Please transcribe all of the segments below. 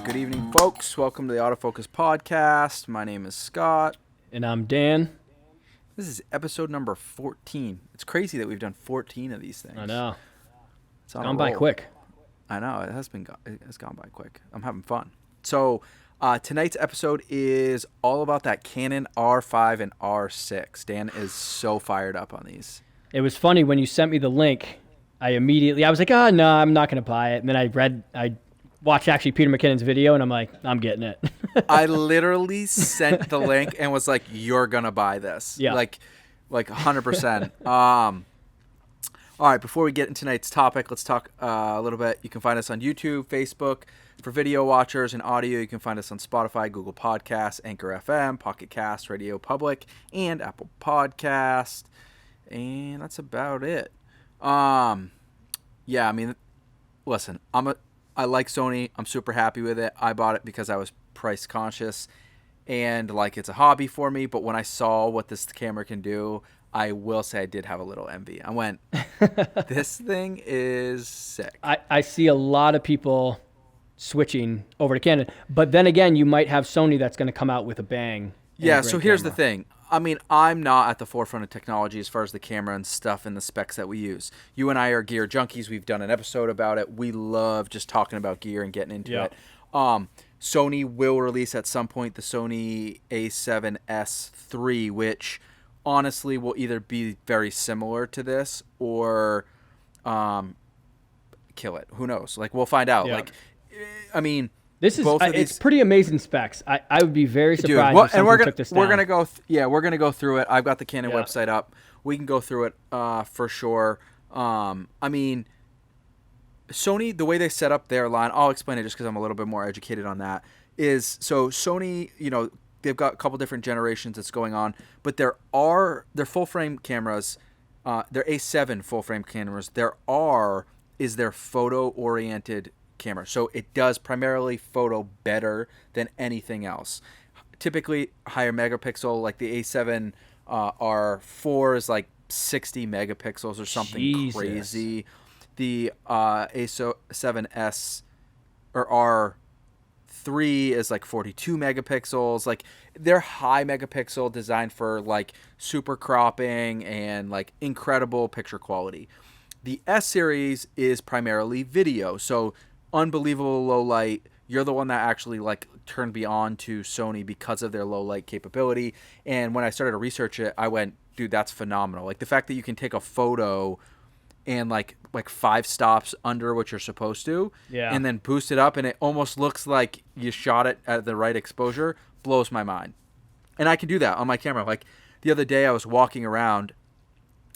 Good evening, folks. Welcome to the Autofocus podcast. My name is Scott. And I'm Dan. This is episode number 14. It's crazy that we've done 14 of these things. I know. It's gone by quick. I know. It has gone by quick. I'm having fun. So tonight's episode is all about that Canon R5 and R6. Dan is so fired up on these. It was funny when you sent me the link. I was like, no, I'm not going to buy it. And then I watched actually Peter McKinnon's video, and I'm like, I'm getting it. I literally sent the link and was like, you're going to buy this. Yeah. Like 100%. All right, before we get into tonight's topic, let's talk a little bit. You can find us on YouTube, Facebook. For video watchers and audio, you can find us on Spotify, Google Podcasts, Anchor FM, Pocket Cast, Radio Public, and Apple Podcast. And that's about it. Yeah, I mean, listen, I like Sony. I'm super happy with it. I bought it because I was price conscious and like it's a hobby for me. But when I saw what this camera can do, I will say I did have a little envy. I went, this thing is sick. I see a lot of people switching over to Canon. But then again, you might have Sony that's going to come out with a bang. Yeah, so here's the thing. I mean, I'm not at the forefront of technology as far as the camera and stuff and the specs that we use. You and I are gear junkies. We've done an episode about it. We love just talking about gear and getting into it. Sony will release at some point the Sony a7S III, which honestly will either be very similar to this or kill it. Who knows? Like, we'll find out. Yeah. Like, I mean... It's pretty amazing specs. I would be very surprised if someone took this down. We're gonna go through it. I've got the Canon website up. We can go through it for sure. I mean, Sony, the way they set up their line, I'll explain it just because I'm a little bit more educated on that. Is so Sony, they've got a couple different generations that's going on, but their full frame cameras, their A7 full frame cameras. Their R is their photo oriented camera, so it does primarily photo better than anything else. Typically higher megapixel, like the A7 R4 is like 60 megapixels or something crazy. The A7S or R3 is like 42 megapixels. Like, they're high megapixel, designed for like super cropping and like incredible picture quality. The S series is primarily video, so unbelievable low light. You're the one that actually like turned me on to Sony because of their low light capability. And when I started to research it, I went, dude, that's phenomenal. Like, the fact that you can take a photo and like 5 stops under what you're supposed to, and then boost it up, and it almost looks like you shot it at the right exposure, blows my mind. And I can do that on my camera. Like, the other day I was walking around.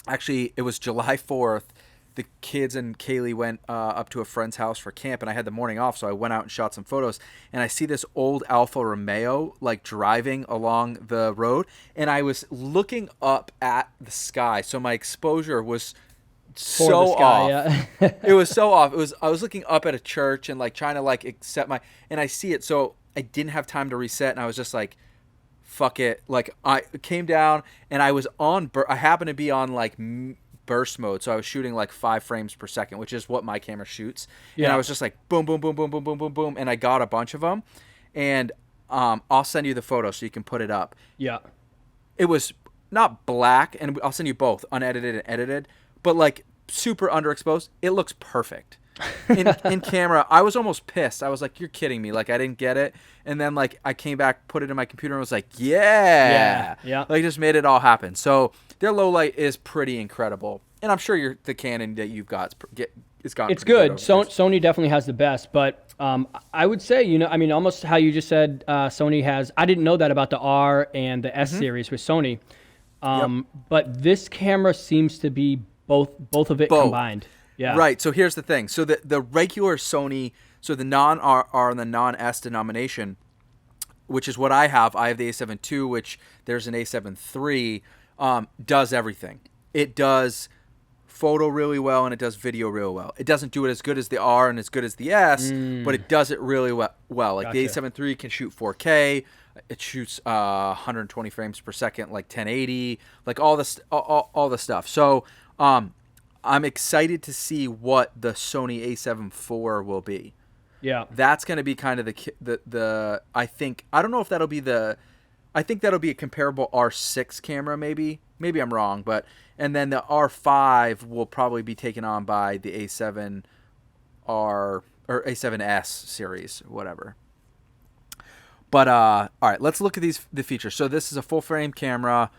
Actually, it was July 4th. The kids and Kaylee went up to a friend's house for camp, and I had the morning off, so I went out and shot some photos. And I see this old Alfa Romeo like driving along the road, and I was looking up at the sky, so my exposure was so off. Yeah. It was so off. I was looking up at a church and like trying to like accept and I see it, so I didn't have time to reset, and I was just like, fuck it. Like, I came down and I was I happened to be on like burst mode, so I was shooting like 5 frames per second, which is what my camera shoots. And I was just like boom, boom, boom, boom, boom, boom, boom, boom, and I got a bunch of them. And I'll send you the photo so you can put it up. Yeah, it was not black, and I'll send you both, unedited and edited, but like super underexposed. It looks perfect. In camera, I was almost pissed. I was like, you're kidding me. Like, I didn't get it. And then like I came back, put it in my computer, and was like, yeah. Like, just made it all happen. So their low light is pretty incredible. And I'm sure the Canon that you've got it's good. Sony definitely has the best, but I would say, almost how you just said, Sony has. I didn't know that about the R and the S series with Sony. But this camera seems to be both of it combined. Yeah. Right. So here's the thing. So the regular Sony, so the non-R and the non-S denomination, which is what I have the A7 II, which there's an A7 III, does everything. It does photo really well, and it does video really well. It doesn't do it as good as the R and as good as the S, but it does it really well. Like, gotcha. The A7 III can shoot 4K. It shoots 120 frames per second, like 1080, like all the stuff. So I'm excited to see what the Sony a7 IV will be. Yeah. That's going to be kind of the I don't know if that'll be I think that'll be a comparable R6 camera, maybe. Maybe I'm wrong, but and then the R5 will probably be taken on by the A7R or A7S series, whatever. But all right, let's look at the features. So this is a full frame camera,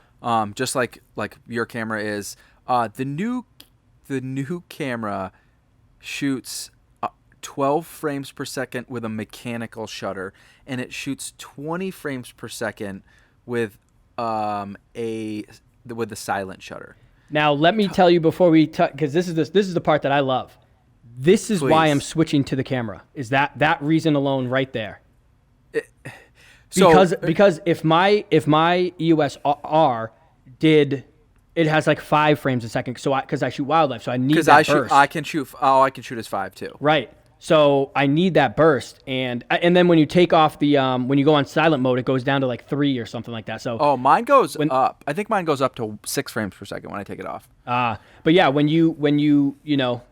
just like your camera is. The new camera shoots 12 frames per second with a mechanical shutter, and it shoots 20 frames per second with the silent shutter. Now, let me tell you before we because this is the part that I love. This is why I'm switching to the camera. Is that reason alone right there? Because if my EOS R did, it has like 5 frames a second. So because I shoot wildlife, so I need that burst. I can shoot as 5 too. Right. So I need that burst, and then when you take off the when you go on silent mode, it goes down to like 3 or something like that. So mine goes up. I think mine goes up to 6 frames per second when I take it off. But yeah, when you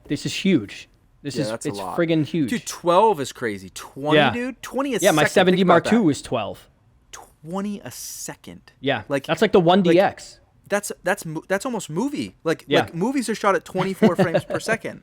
this is huge. It's friggin' huge. Dude, 12 is crazy. 20, dude, 20 a second. Yeah, my 7D Mark II was 12. 20 a second. Yeah, that's like the 1DX. That's almost movie. Like movies are shot at 24 frames per second.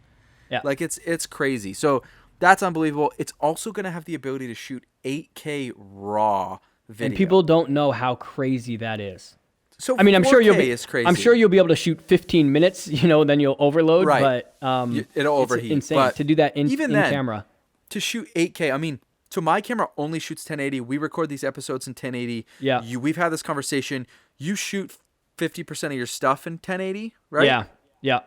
Yeah. Like it's crazy. So that's unbelievable. It's also going to have the ability to shoot 8K raw video. And people don't know how crazy that is. So I mean, I'm sure you'll be able to shoot 15 minutes, then you'll overload, right. But it'll overheat. It's insane but to do that in then, camera. To shoot 8K, I mean, so my camera only shoots 1080. We record these episodes in 1080. Yeah. We've had this conversation. You shoot 50% of your stuff in 1080, right? Yeah. Yeah.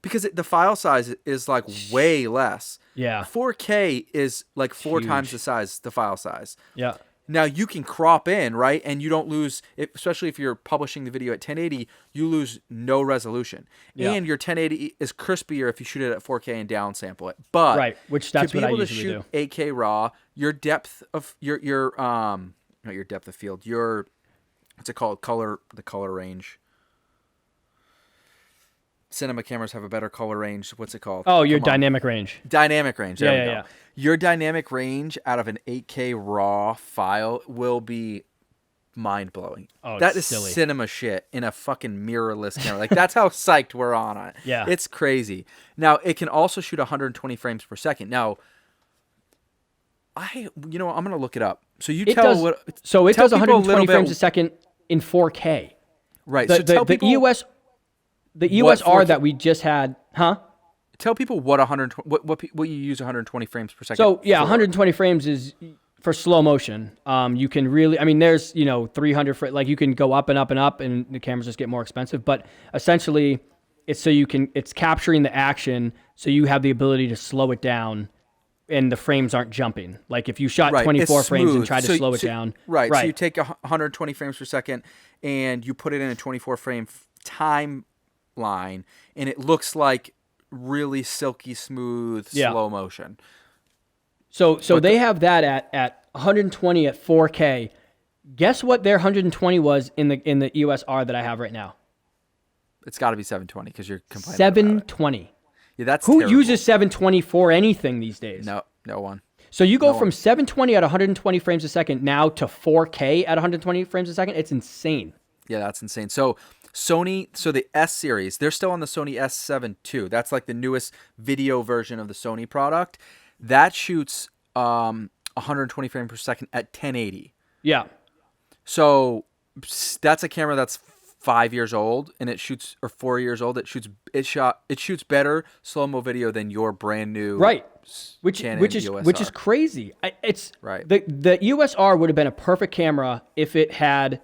Because the file size is like way less. Yeah. 4K is like 4 times the file size. Yeah. Now you can crop in, right? And you don't lose, especially if you're publishing the video at 1080, you lose no resolution. Yeah. And your 1080 is crispier if you shoot it at 4K and downsample it. But right, which that's what I usually do. To be able to shoot 8K raw, your depth of not your depth of field, your what's it called? The color range. Cinema cameras have a better color range. What's it called? Oh, your dynamic range. Dynamic range. There we go. Yeah. Your dynamic range out of an 8K raw file will be mind-blowing. Oh, that is silly. Cinema shit in a fucking mirrorless camera. Like, that's how psyched we're on it. Yeah. It's crazy. Now, it can also shoot 120 frames per second. Now, I'm going to look it up. So you tell what... So it does 120 frames a bit, second in 4K. Right. So tell the people... The EOS R that we just had, Tell people what you use 120 frames per second. So yeah, 120 frames is for slow motion. You can really, I mean, there's 300 like you can go up and up and up, and the cameras just get more expensive. But essentially, it's capturing the action, so you have the ability to slow it down, and the frames aren't jumping. Like if you shot 24 frames and tried to slow it down, right? So you take 120 frames per second and you put it in a 24 frame time line, and it looks like really silky smooth slow motion. So they have that at 120 at 4K. Guess what their 120 was in the EOS R that I have right now? It's got to be 720 because you're complaining 720. About it. Yeah, that's who terrible. uses 720 for anything these days? No one. So you go from 720 at 120 frames a second now to 4K at 120 frames a second. It's insane. Yeah, that's insane. So Sony, the S series, they're still on the Sony S7 II. That's like the newest video version of the Sony product. That shoots 120 frames per second at 1080. Yeah. So that's a camera that's 5 years old, and it shoots, or 4 years old. It shoots better slow-mo video than your brand new Canon which EOS is crazy. It's right. The EOS R would have been a perfect camera if it had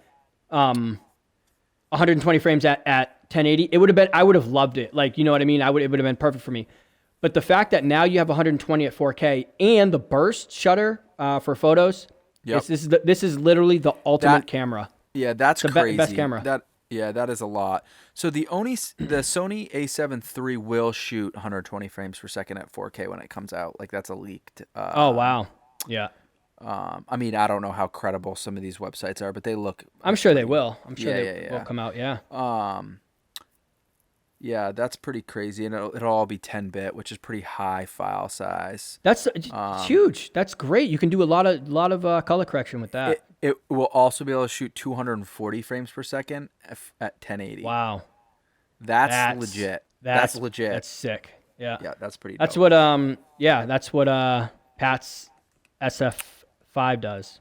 120 frames at 1080. It would have been, I would have loved it. Like, you know what I mean? It would have been perfect for me. But the fact that now you have 120 at 4K and the burst shutter for photos, this is literally the ultimate camera. Yeah, that's crazy. Best camera. That is a lot. So the Sony A7 III will shoot 120 frames per second at 4K when it comes out. Like, that's a leaked. Oh wow. Yeah. I mean, I don't know how credible some of these websites are, but they look. I'm sure they will. I'm sure they will come out. Yeah. Yeah, that's pretty crazy, and it'll all be 10-bit, which is pretty high file size. That's it's huge. That's great. You can do a lot of color correction with that. It will also be able to shoot 240 frames per second at 1080. Wow. That's legit. That's legit. That's sick. Yeah. Yeah, that's pretty That's dope. what that's what Pat's SF5 does.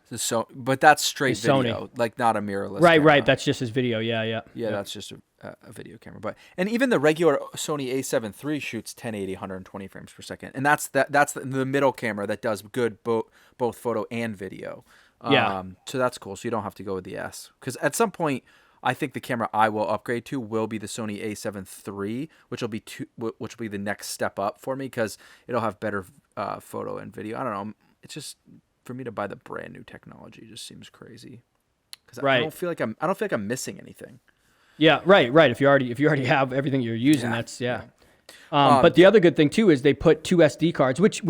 But that's straight It's video, Sony. like not a mirrorless Right, camera. right. That's just his video. Yeah. Yeah, that's just a video camera. And even the regular Sony A7 III shoots 1080, 120 frames per second, and that's the middle camera that does good both photo and video. Yeah. So that's cool. So you don't have to go with the S, because at some point, I think the camera I will upgrade to will be the Sony A7 III, which will be the next step up for me, because it'll have better photo and video. I don't know. It's just, for me to buy the brand new technology just seems crazy, because I don't feel like I'm missing anything. Yeah, right. If you already have everything you're using, that's yeah. But the other good thing too is they put two SD cards, which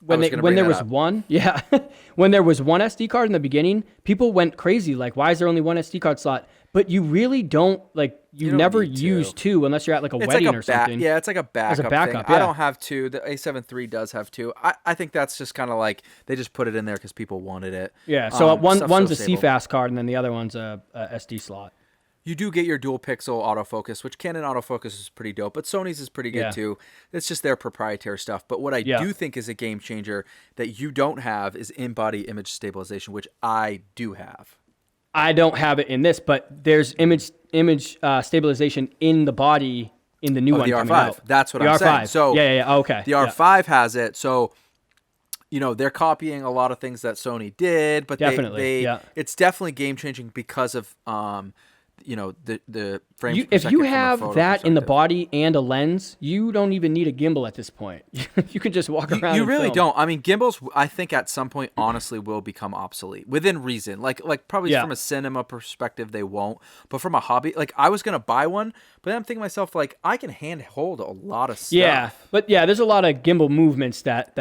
when there was one SD card in the beginning, people went crazy. Like, why is there only one SD card slot? But you really don't, like, you never use two unless you're at like a wedding or something. Yeah, it's like a backup thing. Yeah. I don't have two. The A7 III does have two. I think that's just kind of like they just put it in there because people wanted it. Yeah, so one's a CFast card and then the other one's a SD slot. You do get your dual pixel autofocus, which Canon autofocus is pretty dope, but Sony's is pretty good too. It's just their proprietary stuff. But what I do think is a game changer that you don't have is in-body image stabilization, which I do have. I don't have it in this, but there's image stabilization in the body in the new one. The coming R5. out. That's what I'm saying. So yeah. Okay. The R5 has it. So they're copying a lot of things that Sony did, but it's definitely game changing because of the frames per if second you from a have photo that in the perspective. body and a lens, you don't even need a gimbal at this point. You can just walk around. You really film. don't. I mean, gimbals, I think at some point honestly will become obsolete within reason. Like probably from a cinema perspective they won't, but from a hobby, like I was gonna buy one, but then I'm thinking to myself, like, I can hand hold a lot of stuff. Yeah, but there's a lot of gimbal movements that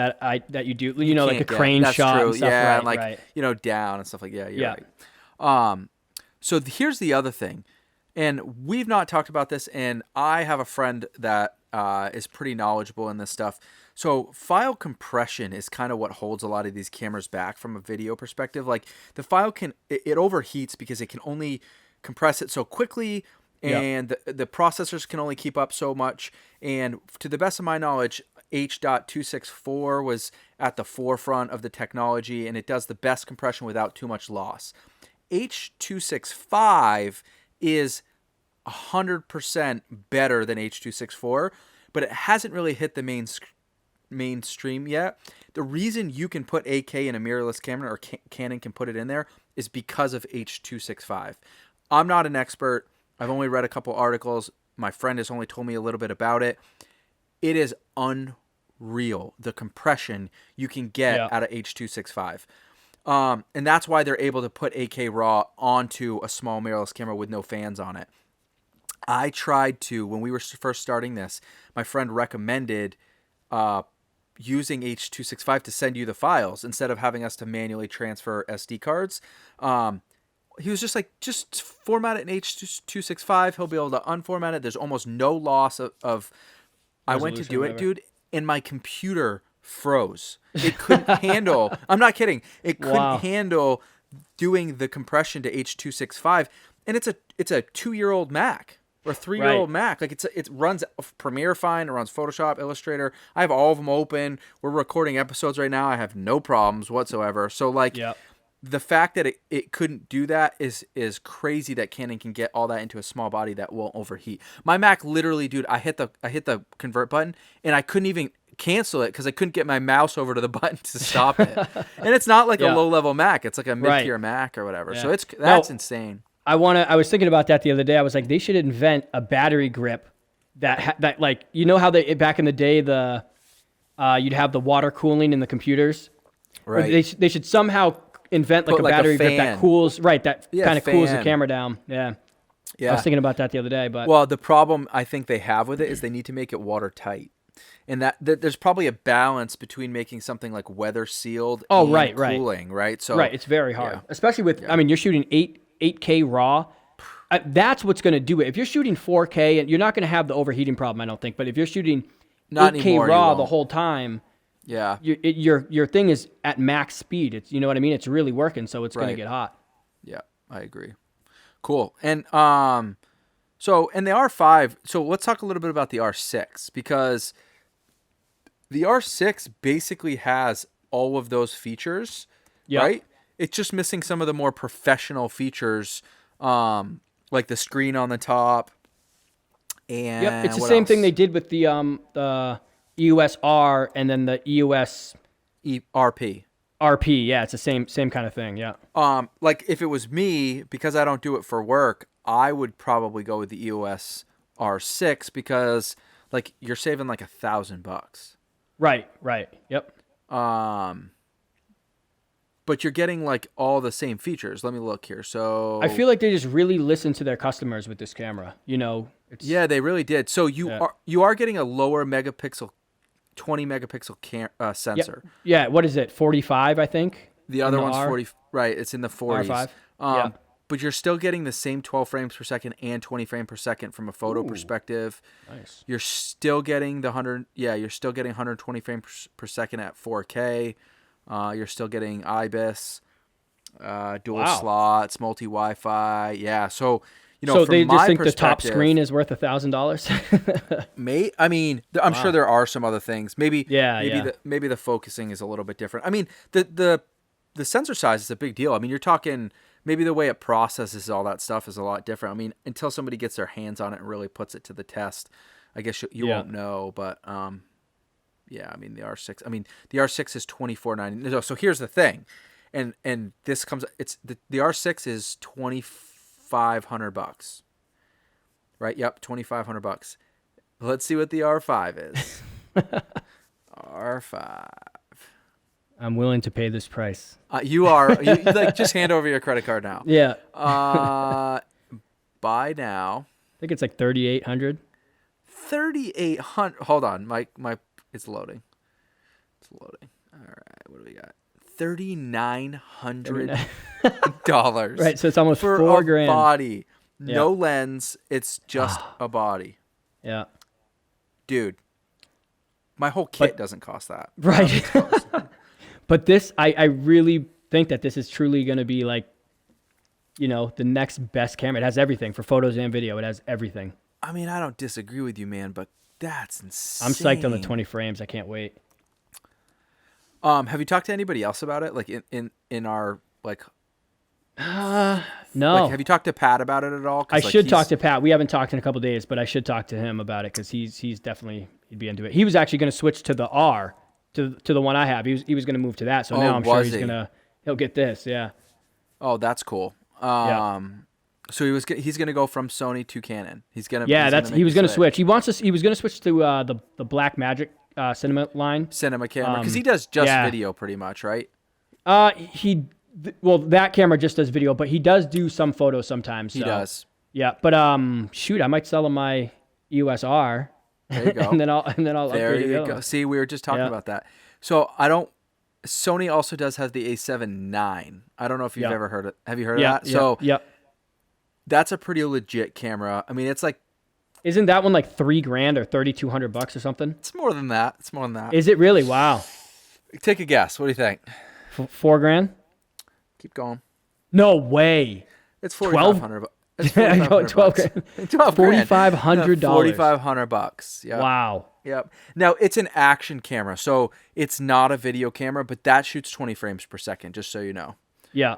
you do. Like a crane shot and stuff. Yeah, right, and down and stuff like that. Yeah, you're right. So here's the other thing, and we've not talked about this, and I have a friend that is pretty knowledgeable in this stuff. So file compression is kind of what holds a lot of these cameras back from a video perspective. Like the file it overheats because it can only compress it so quickly, and the processors can only keep up so much. And to the best of my knowledge, H.264 was at the forefront of the technology, and it does the best compression without too much loss. H.265 is 100% better than H.264, but it hasn't really hit the mainstream yet. The reason you can put AK in a mirrorless camera, or Canon can put it in there, is because of H.265. I'm not an expert. I've only read a couple articles. My friend has only told me a little bit about it. It is unreal, the compression you can get out of H.265. And that's why they're able to put AK RAW onto a small mirrorless camera with no fans on it. I tried to, when we were first starting this, my friend recommended using H.265 to send you the files instead of having us to manually transfer SD cards. He was just like, just format it in H.265. He'll be able to unformat it. There's almost no loss of I went to do it, dude, and my computer froze. It couldn't handle. I'm not kidding. It couldn't handle doing the compression to H.265, and it's a 2-year-old Mac or a 3-year-old Mac. Like it runs Premiere fine. It runs Photoshop, Illustrator. I have all of them open. We're recording episodes right now. I have no problems whatsoever. So the fact that it couldn't do that is crazy. That Canon can get all that into a small body that won't overheat. My Mac literally, dude, I hit the convert button and I couldn't even cancel it because I couldn't get my mouse over to the button to stop it. And it's not like a low level Mac; it's like a mid tier Mac or whatever. Yeah. So that's insane. I was thinking about that the other day. I was like, they should invent a battery grip that like, how back in the day you'd have the water cooling in the computers. Right. They should somehow invent like a battery grip that cools. Right. That kind of cools the camera down. Yeah. Yeah. I was thinking about that the other day, but the problem I think they have with it is they need to make it watertight. And that there's probably a balance between making something like weather sealed and cooling, right? So it's very hard, especially with. I mean, you're shooting 8K RAW. That's what's going to do it. If you're shooting 4K, and you're not going to have the overheating problem, I don't think. But if you're shooting Not 8K anymore, you RAW won't. the whole time, Yeah. your thing is at max speed. It's, you know what I mean? It's really working, so it's going to Right. get hot. Yeah, I agree. Cool. And so and the R5, so let's talk a little bit about the R6, because the R6 basically has all of those features, Yeah. right? It's just missing some of the more professional features, like the screen on the top. And Yep, it's the what same thing else? they did with the EOS R and then the EOS RP. RP. Yeah, it's the same kind of thing. Yeah. Like if it was me, because I don't do it for work, I would probably go with the EOS R6 because like you're saving like $1,000. Right. Yep. But you're getting like all the same features. Let me look here. So I feel like they just really listen to their customers with this camera. You know, it's yeah, they really did. So Yeah. you are getting a lower megapixel, 20 megapixel sensor. Yeah, what is it? 45, I think. The in other the one's R? 40. Right, it's in the 40s. R5. Yeah. But you're still getting the same 12 frames per second and 20 frames per second from a photo perspective. Nice. You're still getting the 100. Yeah, you're still getting 120 frames per second at 4K. You're still getting IBIS, dual slots, multi Wi-Fi. Yeah, so you know, So from they my just think the top perspective, screen is worth $1,000. I mean, I'm sure there are some other things. Maybe Yeah. maybe the focusing is a little bit different. I mean, the sensor size is a big deal. I mean, you're talking maybe the way it processes all that stuff is a lot different. I mean, until somebody gets their hands on it and really puts it to the test, I guess you won't know. But yeah, I mean the R6. I mean the R6 is $24.99. No, so here's the thing, and this comes. It's the R6 is $2,500. Right? Yep, $2,500. Let's see what the R5 is. R5. I'm willing to pay this price. You like just hand over your credit card now. Yeah. Buy now. I think it's like 3,800. 3,800. Hold on, my it's loading. It's loading. All right, what do we got? $3,900. Right, so it's almost for $4,000. Body. No lens. It's just a body. Yeah. Dude, my whole kit doesn't cost that. Right. But this, I really think that this is truly going to be like, you know, the next best camera. It has everything for photos and video. It has everything. I mean, I don't disagree with you, man, but that's insane. I'm psyched on the 20 frames. I can't wait. Have you talked to anybody else about it? Like in our like No. Like, have you talked to Pat about it at all? I should talk to Pat. We haven't talked in a couple of days, but I should talk to him about it because he's definitely he'd be into it. He was actually going to switch to the R, to the one I have. He was going to move to that. So now I'm sure he'll get this. Yeah. Oh, that's cool. So he's going to go from Sony to Canon. He was going to switch. He was going to switch to the Black Magic cinema line. Cinema camera, because he does just video pretty much, right? Well, that camera just does video, but he does do some photos sometimes. So. He does. Yeah, but shoot, I might sell him my EOS R. There you go. and then I'll there upgrade you go. See, we were just talking about that. So Sony also does have the A7 IV. I don't know if you've ever heard it. Have you heard of that? So that's a pretty legit camera. I mean, it's like, isn't that one like $3,000 or $3,200 or something? It's more than that. Is it really? Wow. Take a guess. What do you think? $4,000? Keep going. No way. It's $4,500. It's $4,500. $4,500. Yeah. Wow. Yep. Now it's an action camera, so it's not a video camera, but that shoots 20 frames per second. Just so you know. Yeah.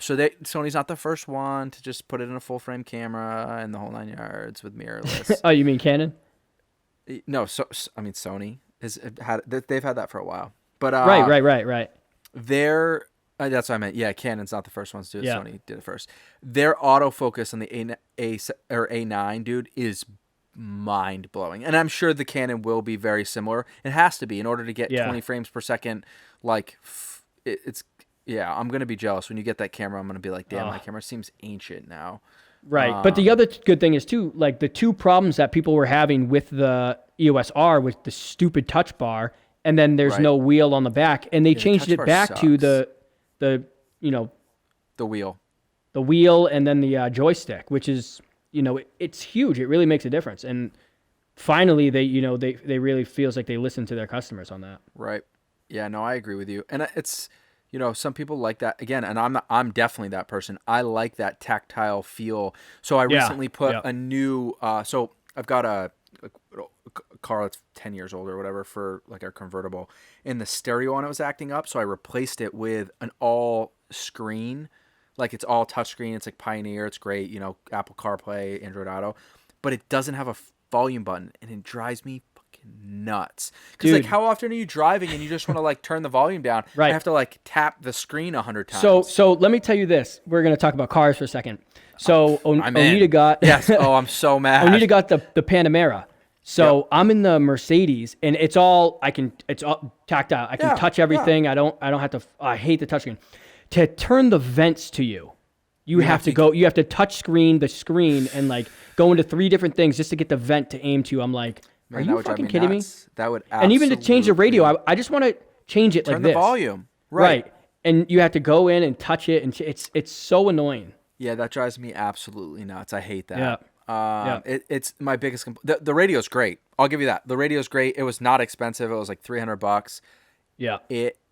Sony's not the first one to just put it in a full frame camera and the whole 9 yards with mirrorless. Oh, you mean Canon? No, I mean Sony they've had that for a while. But right. That's what I meant. Yeah, Canon's not the first ones to do it. Sony did it first. Their autofocus on the A9, dude, is mind blowing, and I'm sure the Canon will be very similar. It has to be in order to get 20 frames per second. Like, I'm gonna be jealous when you get that camera. I'm gonna be like, damn, my camera seems ancient now. Right, but the other good thing is too, like the two problems that people were having with the EOS R was the stupid touch bar, and then there's no wheel on the back, and they changed it back to the the wheel. the wheel and then the joystick, which is, it's huge. It really makes a difference. And finally, they really feels like they listen to their customers on that. Right. Yeah, no, I agree with you. And it's, some people like that again, and I'm definitely that person. I like that tactile feel. So I recently put a new, so I've got a car that's 10 years old or whatever for like our convertible, and the stereo on it was acting up. So I replaced it with an all screen, like it's all touchscreen. It's like Pioneer. It's great. Apple CarPlay, Android Auto, but it doesn't have a volume button, and it drives me nuts. Because like, how often are you driving and you just want to like turn the volume down? Right. I have to like tap the screen 100 times. So let me tell you this. We're going to talk about cars for a second. So Onita got yes. Oh, I'm so mad. Onita got the Panamera. So I'm in the Mercedes, and it's all tactile. I can touch everything. I don't have to. I hate the touchscreen. To turn the vents to you have to go. You have to touch the screen, and like go into 3 different things just to get the vent to aim to. I'm like, are you fucking kidding me? That would absolutely. And even to change the radio, I just want to change it like this. Turn the volume. Right. And you have to go in and touch it, and it's so annoying. Yeah, that drives me absolutely nuts. I hate that. Yeah. It's my biggest the radio's great. I'll give you that. The radio's great. It was not expensive. It was like $300. Yeah.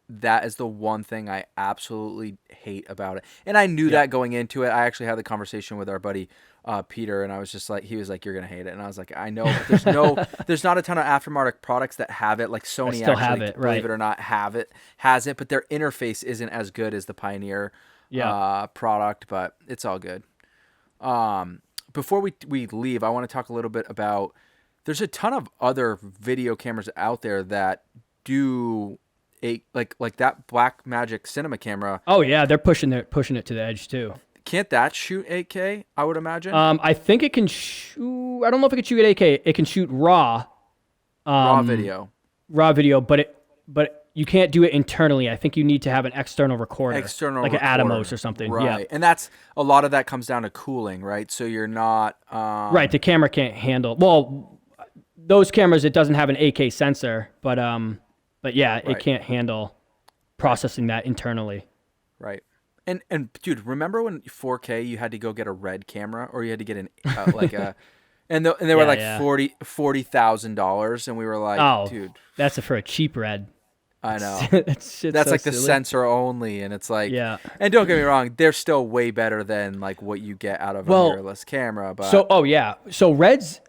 That is the one thing I absolutely hate about it. And I knew that going into it. I actually had the conversation with our buddy Peter, and I was just like, he was like, "You're gonna hate it," and I was like, "I know, but there's not a ton of aftermarket products that have it. Like Sony still actually, have it, believe it or not, has it, but their interface isn't as good as the Pioneer product. But it's all good. Before we leave, I want to talk a little bit about. There's a ton of other video cameras out there that do like that Blackmagic cinema camera. Oh yeah, they're pushing it to the edge too. Can't that shoot 8K? I would imagine. I think it can shoot. I don't know if it can shoot at 8K. It can shoot raw. Raw video. But you can't do it internally. I think you need to have an external recorder, like an Atomos or something. Right. Yeah. And that's a lot of that comes down to cooling, right? So you're not right. The camera can't handle. Well, those cameras, it doesn't have an 8K sensor, but yeah, it can't handle processing that internally. Right. And dude, remember when 4K you had to go get a red camera, or you had to get an and they were like $40,000, and we were like, dude, that's for a cheap red. I know. That's so like the silly. sensor only, and it's like, yeah. And don't get me wrong, they're still way better than like what you get out of a mirrorless camera. But so reds,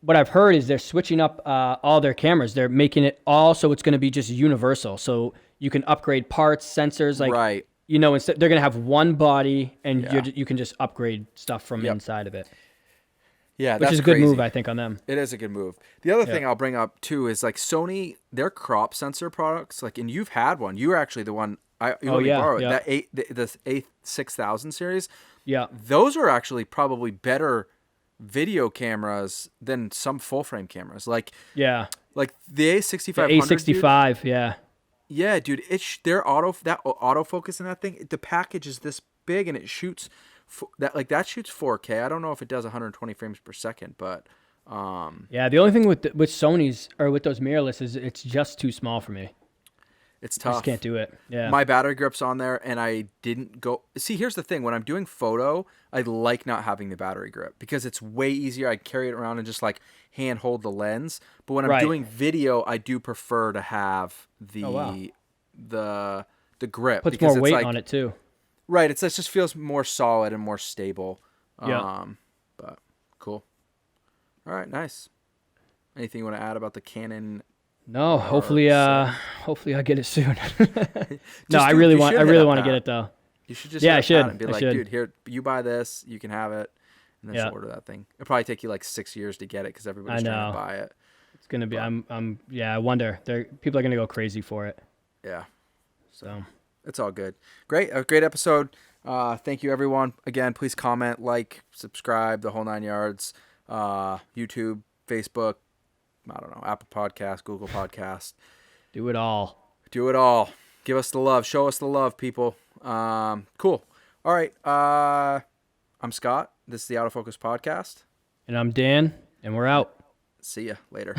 what I've heard is they're switching up all their cameras. They're making it all so it's going to be just universal. So you can upgrade parts, sensors, like right. Instead they're going to have one body, and you can just upgrade stuff from inside of it. Yeah, which is a good move, I think, on them. It is a good move. The other thing I'll bring up too is like Sony, their crop sensor products. Like, and you've had one. You were actually the one borrowed that the A6000 series. Yeah, those are actually probably better video cameras than some full frame cameras. Like the A6500. The A65, dude, yeah, dude. Their autofocus in that thing. The package is this big, and it shoots. That shoots 4K. I don't know if it does 120 frames per second, but the only thing with Sony's or with those mirrorless is it's just too small for me. It's tough. I just can't do it. Yeah. My battery grip's on there, and I didn't go. See, here's the thing: when I'm doing photo, I like not having the battery grip because it's way easier. I carry it around and just like hand hold the lens. But when I'm doing video, I do prefer to have the grip. Puts more weight on it too. Right, it just feels more solid and more stable. Yeah. But cool. All right, nice. Anything you want to add about the Canon? No, hopefully I'll get it soon. No, I really want to get it though. You should just I should. And be like, dude, here, you buy this, you can have it, and then just order that thing. It'll probably take you like 6 years to get it because everybody's trying to buy it. It's gonna be. I wonder. People are gonna go crazy for it. Yeah. So. It's all good. Great. A great episode. Thank you, everyone. Again, please comment, like, subscribe, the whole 9 yards. YouTube, Facebook, I don't know, Apple Podcast, Google Podcast. Do it all. Give us the love. Show us the love, people. Cool. All right. I'm Scott. This is the Autofocus Podcast. And I'm Dan, and we're out. See ya later.